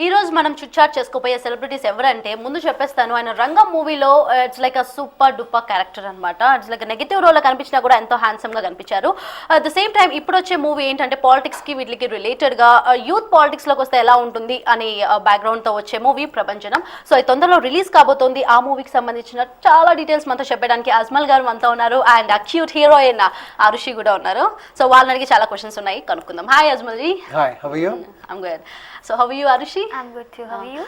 ఈ రోజు మనం చిట్చాట్ చేసుకోపోయే సెలబ్రిటీస్ ఎవరంటే ముందు చెప్పేస్తాను. ఆయన రంగం మూవీలో it's like a super duper character అనమాట. ఇట్స్ లైక్ నెగిటివ్ రోల్ కనిపించినా కూడా ఎంతో హ్యాండ్సమ్ గా కనిపించారు. అట్ ద సేమ్ టైం ఇప్పుడు వచ్చే మూవీ ఏంటంటే పాలిటిక్స్ కి వీటికి రిలేటెడ్ గా యూత్ పాలిటిక్స్ లోకి వస్తే ఎలా ఉంటుంది అనే బ్యాక్గ్రౌండ్ తో వచ్చే మూవీ ప్రపంచనం. సో ఈ తొందరలో రిలీజ్ కాబోతోంది. ఆ మూవీకి సంబంధించిన చాలా డీటెయిల్స్ మనతో చెప్పడానికి అజ్మల్ గారు మనతో ఉన్నారు అండ్ అక్యూట్ హీరోయిన్ ఆరుషి కూడా ఉన్నారు. సో వాళ్ళని అడిగి చాలా క్వశ్చన్స్ ఉన్నాయి, కనుక్కుందాం. Hi Ajmal ji. Hi, how are you? I'm good. So how are you, Arushi? I'm good too. How are you?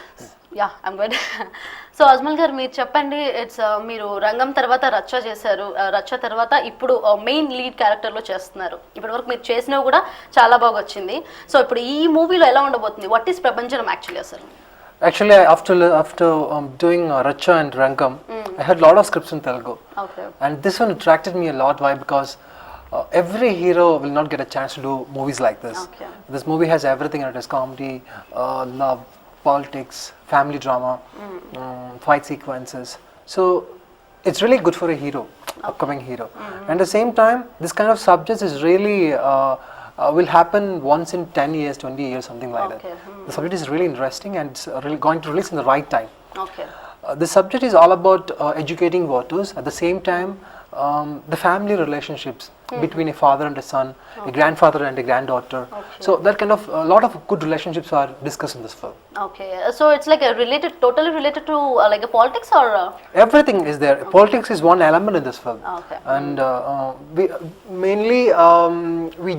Yeah, I'm good. So Ajmal గారు మీరు చెప్పండి, ఇట్స్ మీరు రంగం తర్వాత రచ్చ చేశారు, రచ్చ తర్వాత ఇప్పుడు మెయిన్ లీడ్ క్యారెక్టర్ లో చేస్తున్నారు. ఇప్పటి వరకు మీరు చేసినవి కూడా చాలా బాగా వచ్చింది. సో ఇప్పుడు ఈ మూవీలో ఎలా ఉండబోతుంది? వాట్ ఈస్ ప్రపంచనం యాక్చువల్లీ అసలు? Actually, after doing Racha and Rangam, I had a lot of scripts in Telugu. Okay. And this one attracted me a lot. Why? Because every hero will not get a chance to do movies like this. Okay. This movie has everything in it. It's comedy, love, politics, family drama, fight sequences. So it's really good for a hero, upcoming hero. And at the same time, this kind of subjects is really will happen once in 10 years, 20 years, something like that. The subject is really interesting and it's really going to release in the right time. Okay. The subject is all about educating voters. At the same time, the family relationships between a father and a son, a grandfather and a granddaughter. So that kind of a lot of good relationships are discussed in this film. Okay. So it's like a totally related to like a politics or? Everything is there. Politics is one element in this film. Okay. And we mainly we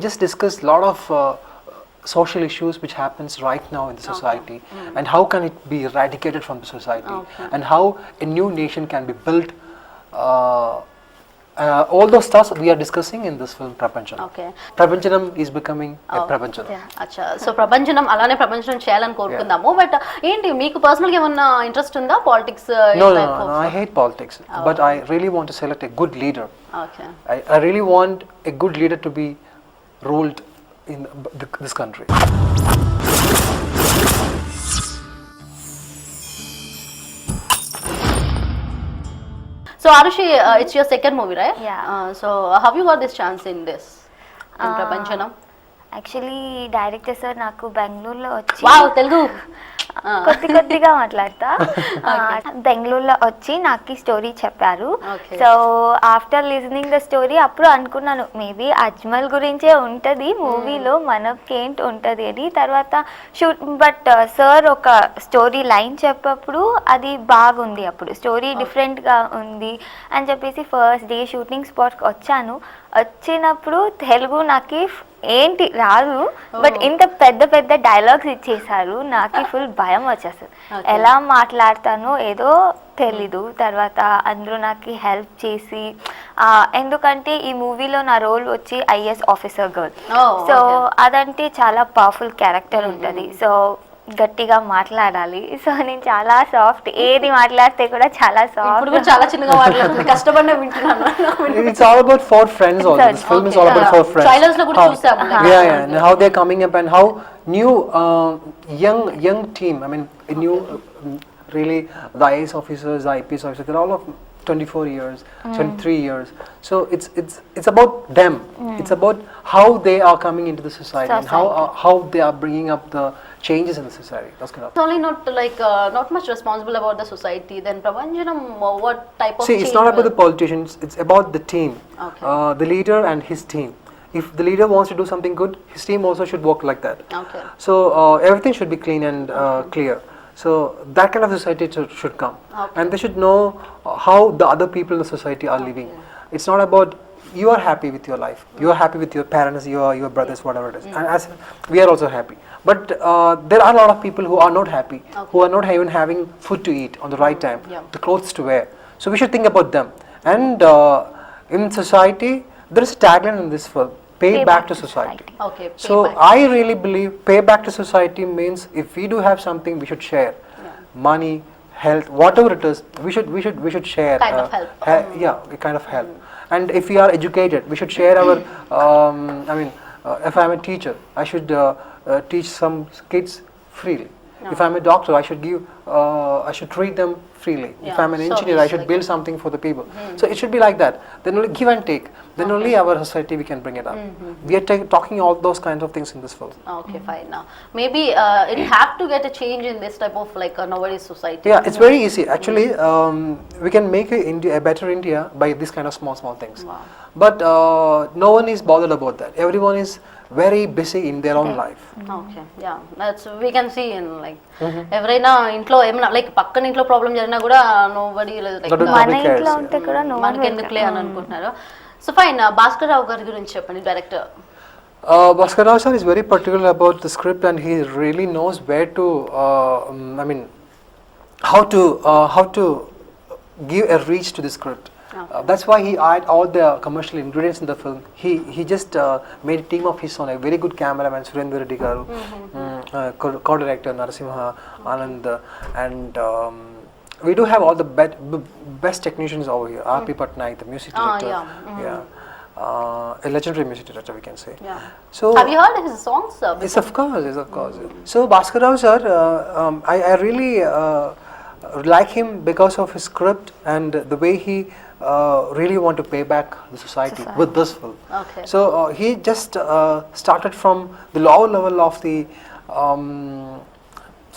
just discuss a lot of social issues which happens right now in the society, and how can it be eradicated from the society, and how a new nation can be built. All those stuff we are discussing in this film Prapanchanam. Okay. Prapanchanam is becoming a Prapanchanam. అచ్చా. So ప్రపంచనం అలానే ప్రపంచనం చేయాలని కోరుకుందాము. But ఏంటి మీకు personal గా ఏమన్నా interest ఉందా politics? No, I hate politics, but I really want to select a good leader. Okay. I really want a good leader to be ruled in this country. So Arushi, it's your second movie, right? Yeah. So how you got this chance in this? In ప్రపంచనం? Actually director sir నాకు బెంగళూరులో వచ్చి wow, Telugu కొద్దిగా మాట్లాడతా. బెంగళూరులో వచ్చి నాకు ఈ స్టోరీ చెప్పారు. Okay. So after listening the story అప్పుడు అనుకున్నాను మేబీ అజ్మల్ గురించే ఉంటుంది మూవీలో, మనకేంటి ఉంటుంది అని. తర్వాత బట్ సార్ ఒక స్టోరీ లైన్ చెప్పప్పుడు అది బాగుంది, అప్పుడు స్టోరీ డిఫరెంట్గా ఉంది అని చెప్పేసి ఫస్ట్ డే షూటింగ్ స్పాట్కి వచ్చాను. వచ్చినప్పుడు తెలుగు నాకు ఏంటి రాదు, బట్ ఇంత పెద్ద పెద్ద డైలాగ్స్ ఇచ్చేసారు. నాకు ఫుల్ భయం వచ్చేస్తుంది, ఎలా మాట్లాడతానో ఏదో తెలీదు. తర్వాత అందరూ నాకు హెల్ప్ చేసి, ఎందుకంటే ఈ మూవీలో నా రోల్ వచ్చి ఐఏఎస్ ఆఫీసర్ గర్ల్. సో అదంటే చాలా పవర్ఫుల్ క్యారెక్టర్ ఉంటుంది. సో గట్టిగా మాట్లాడాలి. సో నేను చాలా సాఫ్ట్, ఏది మాట్లాడితే కూడా చాలా సాఫ్ట్. చాలా చిన్నగా మాట్లాడుతుంది, కష్టపడిన వింటున్నాను. It's all about four friends also. This film is all about four friends. Trailers లో కూడా చూసాము. Yeah, and how they're coming up and how new young team. I mean, new really the IAS officers, the IPS officers, they're all of 24 years, 23 years. So it's about them. It's about how they are coming into the society and how they are bringing up the changes in the society. That's kind of. It's only not much responsible about the society. Then Prapanjanam, what type of? See, it's not about the politicians. It's about the team. Okay. The leader and his team. If the leader wants to do something good, his team also should work like that. Okay. So everything should be clean and clear. So that kind of society should come, and they should know how the other people in the society are living. It's not about you are happy with your life, you are happy with your parents, your brothers, whatever it is, and as we are also happy. But there are a lot of people who are not happy, who are not even having food to eat on the right time, the clothes to wear. So we should think about them. And in society, there is a tagline in this film: pay back to society. Okay. So I really believe pay back to society means if we do have something, we should share. Money, health, whatever it is, we should share. Kind of help. Yeah, a kind of help. And if we are educated, we should share our. If I am a teacher, I should teach some kids freely. If I'm a doctor, I should give, I should treat them freely. If Yeah, I'm an engineer, I service, should like build something for the people. So it should be like that. Then only give and take. Then only our society we can bring it up. We are talking all those kinds of things in this film. Okay, fine. Now, maybe it have to get a change in this type of like nowadays society. Yeah, it's very easy. Actually, we can make a better India by this kind of small things. Wow. But no one is bothered about that. Everyone is very busy in their own life. Okay ya that's we can see in like ఎవరైనా ఇంట్లో ఏమైనా like పక్కన ఇంట్లో problem జరిగినా కూడా nobody like Nobody మన cares, ఇంట్లో yeah. ఉంటే కూడా no one మనకి will ఎందుకులే అని అనుకుంటున్నారు. సో ఫైన్ భాస్కర్ రావు గారి గురించి చెప్పండి director. Bhaskar Rao sir is very particular about the script, and he really knows where to, I mean, how to give a reach to the script. That's why he added all the commercial ingredients in the film. He just made a team of his own, a very good cameraman Surendra Reddy garu, co-director Narasimha Anand, and we do have all the best technicians over here. R.P. Patnaik, the music director, a legendary music director, we can say. Yeah. So Have you heard his songs? yes, of course. So Bhaskar Rao sir, I really like him because of his script and the way he really want to pay back the society with this film. Okay. So he just started from the lower level of the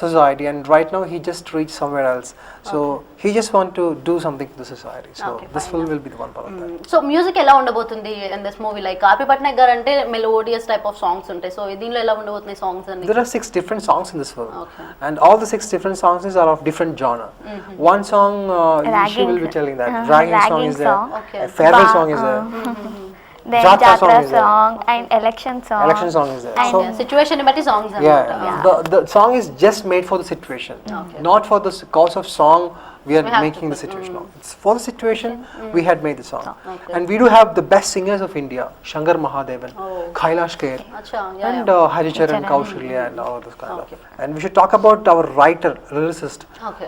society, and right now he just reached somewhere else. So he just want to do something to the society. So Okay, this fine, film will be the one part of that. So music ఎలా ఉండబోతుంది in this movie like ఆర్పి పట్నాయక్ గారు అంటే melodious type of songs ఉంటాయి. So దీనిలో ఎలా ఉండబోతున్నాయి songs అన్ని? There are 6 different songs in this film, Okay. and all the 6 different songs are of different genre. One song, she Ragging will be telling that. uh-huh, Ragging song ragging is there. song. Okay. A farewell Ba- song is there. then Jatra Jatra song is there. song and election song. Election song is there. And So situation బట్టి songs yeah, అన్నమాట. the song is just made for the situation, Okay. not for the cause of song. We are We have making to the situation. No, it's for the situation. We had made the song, Okay. and we do have the best singers of India: Shankar Mahadevan, Oh. Kailash Kher, అచ్చా yeah and Haricharan Haricharan. Kaushalya, and all those kind Okay. of. And we should talk about our writer, lyricist, okay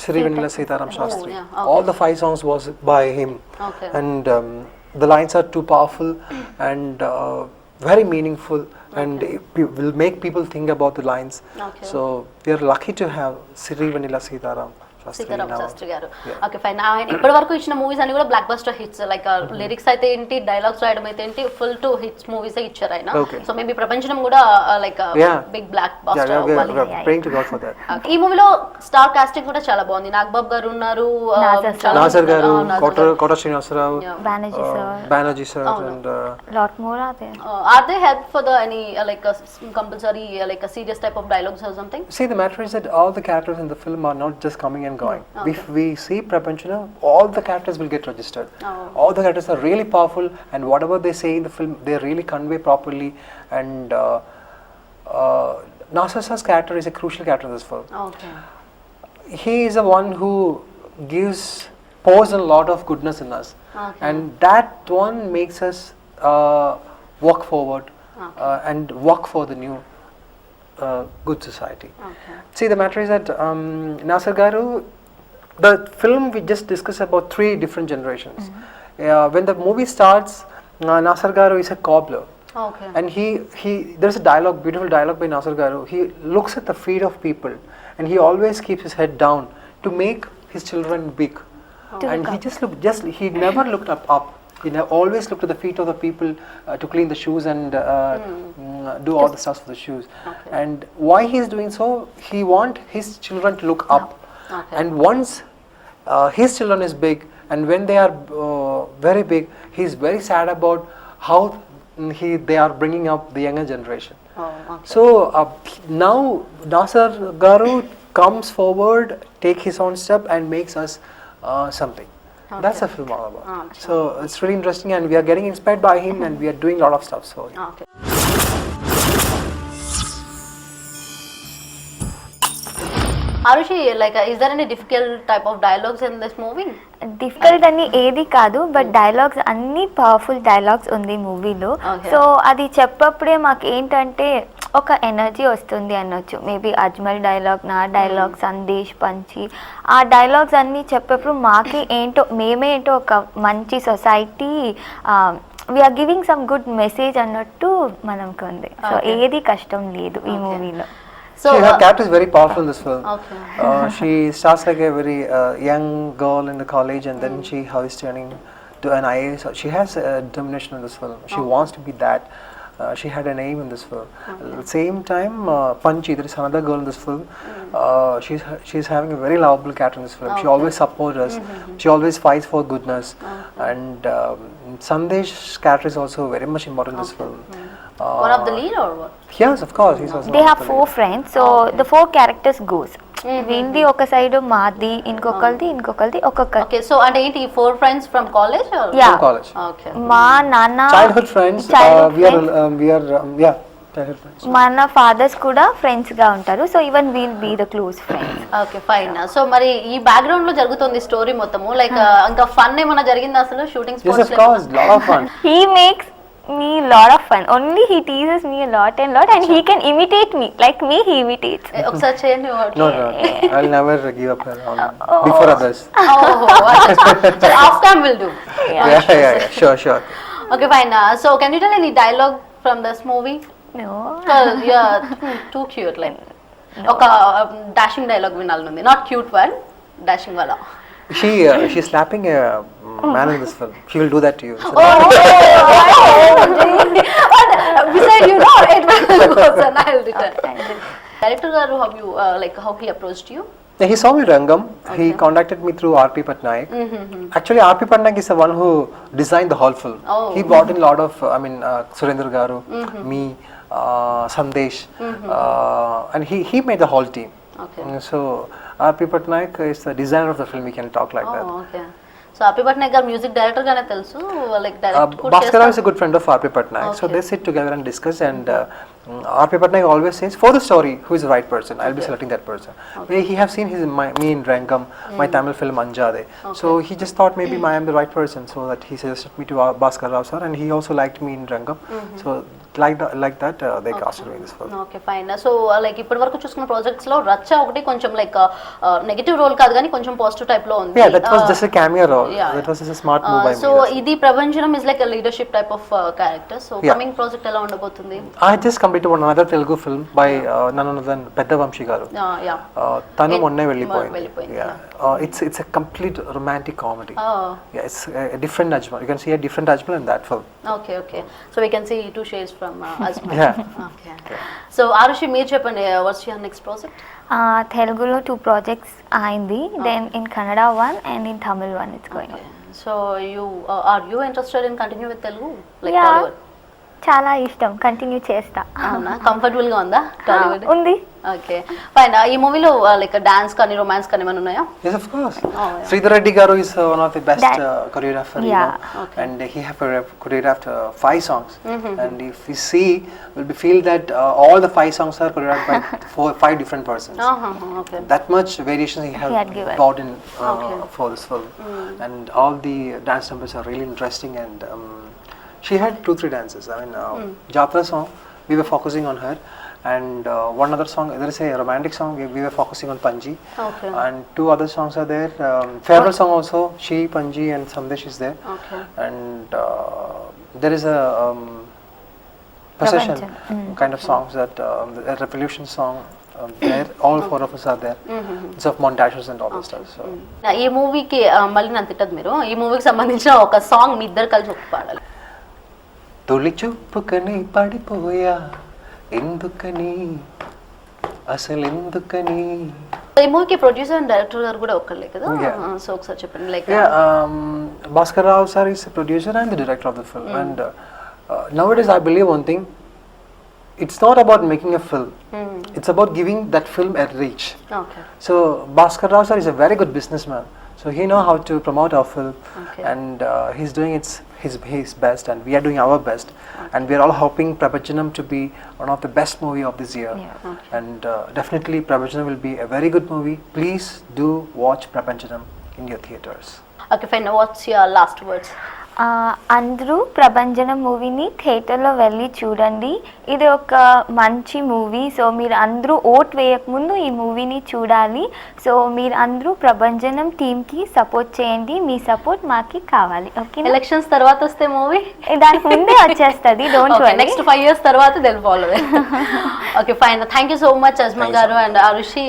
Sri Vanilla Sitaram Shastri. yeah, okay. All the 5 songs was by him, okay and the lines are too powerful and very meaningful, and it will make people think about the lines. Okay. So we are lucky to have Sri Vanilla Sitaram Shastri Sitaram now. Shastri గారు. Yeah. Okay fine. ఆయన ఇప్పటి వరకు ఇచ్చిన movies అన్ని కూడా blockbuster hits like lyrics అయితే ఏంటి, dialogues రాయడం అయితే ఏంటి, ఫుల్ టు హిట్స్ మూవీస్ ఇచ్చారు ఆయన. Okay. సో మేబీ ప్రపంచం కూడా like Yeah. Big block Yeah, buster we అవ్వాలి. are praying to God for that. ఈ మూవీలో స్టార్ కాస్టింగ్ కూడా చాలా బాగుంది. నాగబాబు గారు ఉన్నారు, Nazar sir. Nazar garu, Nazar Kota Srinivasa Rao, Yeah. Banerjee sir. Banerjee sir, Oh, no. and Lot more are there. Are they help for the any like a compulsory like a serious type of dialogues or something? see, the matter is that all the characters in the film are not just coming and going. Okay. If we see Prapanchana, all the characters will get registered. Oh. All the characters are really powerful, and whatever they say in the film, they really convey properly. And Nasir sir's character is a crucial character in this film. Okay. He is the one who pours a lot of goodness in us, Okay. and that one makes us walk forward and walk for the new good society. Okay. See, the matter is that Nasir garu, the film we just discussed about 3 different generations. When the movie starts, Nasir garu is a cobbler, Okay. and he there's a dialogue, beautiful dialogue by Nasir garu. He looks at the feet of people, and he always keeps his head down to make his children big. And he he never looked up. He always looked at the feet of the people to clean the shoes and do all the stuff for the shoes. Okay. And why he is doing so? He want his children to look up. Okay. And once his children is big, and when they are very big, he is very sad about how they are bringing up the younger generation. Oh, okay. So now Nasir garu comes forward, take his own step, and makes us something. That's a film all about. Okay. So it's really interesting, and we are getting inspired by him, and we are doing a lot of stuff. So Okay. Arushi, like, is there any difficult type of dialogues in this movie? Difficult అని ఏది కాదు, but dialogues అన్ని powerful dialogues ఉంది మూవీలో. Okay. So అది చెప్పప్పుడే మాకు ఏంటంటే ఒక ఎనర్జీ వస్తుంది అనొచ్చు. మేబీ అజ్మల్ డైలాగ్, నా డైలాగ్, సందేశ్ పంచి, ఆ డైలాగ్స్ అన్నీ చెప్పప్పుడు మాకే ఏంటో మేమేంటో ఒక మంచి society, we are giving some good message అన్నట్టు మనకు ఉంది. So Okay. ఏది కష్టం లేదు ఈ Okay. మూవీలో. So her character is very powerful in this film. Okay. She starts like a very young girl in the college, and then how is turning to an IAS. She has determination in this film. She wants to be that. She had an aim in this film. At the same time, Panchi, there is another girl in this film. She's having a very lovable character in this film. She always supports us. She always fights for goodness. And Sandesh's character is also very much important in this film. one of the lead or what? Yes, of course. He's also they one of have the 4 friends so the 4 characters goes వీళ్ళది ఒక side మాది ఇంకొకరిది ఒక్కొక్కరి Okay, so and ఏంటి 4 friends from college or? Yeah. From college. Okay. మా నాన్న Childhood friends. Childhood we are childhood friends. మన fathers కూడా friends గా ఉంటారు so even we'll be the close friends okay fine. So మరి ఈ బ్యాక్గ్రౌండ్ లో జరుగుతుంది స్టోరీ మొత్తము లైక్ ఇంకా ఫన్ ఏమైనా జరిగిందా అసలు shooting Yes, of course. Lot of fun. he makes me lot of fun only he teases me a lot and he can imitate me like me he imitates ఒకసారి చేయండి. No. I'll never give up before others. Of cam will do. Yeah. Sure. Okay fine. So can you tell any dialogue from this movie? no You're too cute like ఒక dashing dialogue వినాలనుంది. Not cute one, dashing వల్ల. She's slapping a man in this film. She will do that to you. So Beside you know it will go and I'll return. Director garu, how you how he approached you? Yeah, he saw me Rangam. He contacted me through R.P. Patnaik. Actually, R.P. Patnaik is the one who designed the whole film. Oh. He brought in a lot of, Surendra Garu, me, Sandesh, and he made the whole team. Okay. So R.P. Patnaik is the designer of the film. We can talk like that. Oh, okay. So అపి పట్నాయక్ గారు music director గానే తెలుసు like direct కూడా Bhaskar Rao is a good friend of R.P. Patnaik. So they sit together and discuss, and R.P. Patnaik always says, for the story, who is the right person? I'll be selecting that person. He have seen me in Rangam, my Tamil film Anjade. So he just thought maybe I am the right person, so that he suggested me to Bhaskar Rao sir, and he also liked me in Rangam. So like that, they casted me in this film. Okay fine. So like ఇప్పటి వరకు చూసుకున్న projects లో రచ్చ ఒకటి కొంచెం like negative role కాదు కానీ కొంచెం పాజిటివ్ టైప్ లో ఉంది. Yeah, that was just a cameo role. yeah. That was just a smart move by me. So ఇది ప్రభంజనం is like leadership type of character. So coming project ఎలా ఉండబోతుంది? I just completed another Telugu film by none other than Pedda Vamshi garu. Yeah. Tanu మొన్నే వెళ్ళిపోయింది. వెళ్ళిపోయింది. Yeah. It's a complete romantic comedy. Yeah, it's a different Ajmal. You can see a different Ajmal in that film. Okay. So we can see 2 shades from Ajmal. Yeah. Okay. So Arushi మీరు చెప్పండి what's your next project? తెలుగులో 2 projects అయింది then in Kannada 1 and in Tamil 1 it's going so you are you interested in continue with Telugu like Yeah. Tollywood? చాలా ఇష్టం continue చేస్తా అవునా? Comfortable గా ఉందా టాలీవుడ్? ఉంది ఓకే ఫైన్. ఈ మూవీలో లైక్ డాన్స్ కానీ రొమాన్స్ కానీ ఏమైనా ఉన్నాయా? Yes, of course. Oh, yeah. Sridhar Reddy garu is one of the best choreographer, Yeah. Okay. and he have choreographed 5 songs. And if we see, we'll feel that all the 5 songs are choreographed by 5 different persons. Okay. That much variation he He had had given. brought in Okay. for this film, and all the dance numbers are really interesting. And she had 2-3 dances. Jatra song, we were focusing on her, and one other song, there is a romantic song, we were focusing on Panji. Okay. And 2 other songs are there. Farewell song also, she, Panji, and Sandesh is there. Okay. And there is a procession kind of songs that a revolution song. There, all 4 of us are there. It's of montages and all that stuff. So. ఈ మూవీకి మళ్ళీ నన్ను తిట్టదు మీరు. ఈ మూవీకి సంబంధించిన ఒక song మీ ఇద్దరు కలిసి ఒక పాడాలి. తొలి చూపుకని పడిపోయా ఎందుకని అసలెందుకని. ఈ మూవీకి ప్రొడ్యూసర్ అండ్ డైరెక్టర్ గారు కూడా ఒక్కళ్ళే కదా? Yeah. సో ఒకసారి చెప్పండి like. Bhaskar Rao sir is the producer and the director of the film. And nowadays I believe one thing, it's not about making a film, it's about giving that film a reach. Okay. So Bhaskar Rao sir is a very good businessman, so he know how to promote our film. Okay. And he's doing his best, and we are doing our best. And we are all hoping Prabhajanam to be one of the best movie of this year. Yeah. And definitely Prabhajanam will be a very good movie. Please do watch Prabhajanam in your theaters. Okay fine. What's your last words? అందరూ ప్రభంజనం మూవీని థియేటర్లో వెళ్ళి చూడండి. ఇది ఒక మంచి movie. So మీరు అందరూ ఓట్ వేయకముందు ఈ మూవీని చూడాలి. సో మీరు అందరూ ప్రభంజనం టీమ్కి సపోర్ట్ చేయండి. మీ సపోర్ట్ మాకి కావాలి. ఓకే, ఎలక్షన్స్ తర్వాత వస్తే మూవీ దానికి ముందే వచ్చేస్తుంది. Don't worry. నెక్స్ట్ 5 years తర్వాత they'll follow it. Okay fine, thank you so much Ajmal గారు అండ్ అరుషి,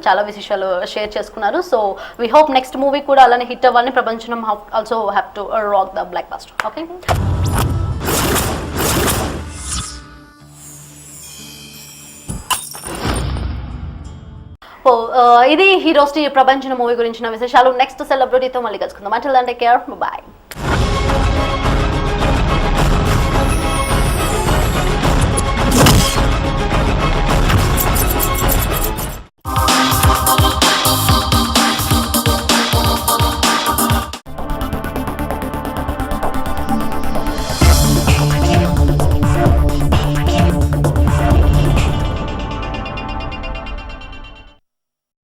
చాలా విశేషాలు షేర్ చేసుకున్నారు. So we hope next movie కూడా అలానే హిట్ అవ్వాలని. Prabhanjanam also have to rock the blockbuster. Okay, ఇది హీరోస్టీ ప్రభంజనం మూవీ గురించిన విశేషాలు. నెక్స్ట్ సెలబ్రిటీతో మళ్ళీ కలుసుకుందాం. Until then take care, by.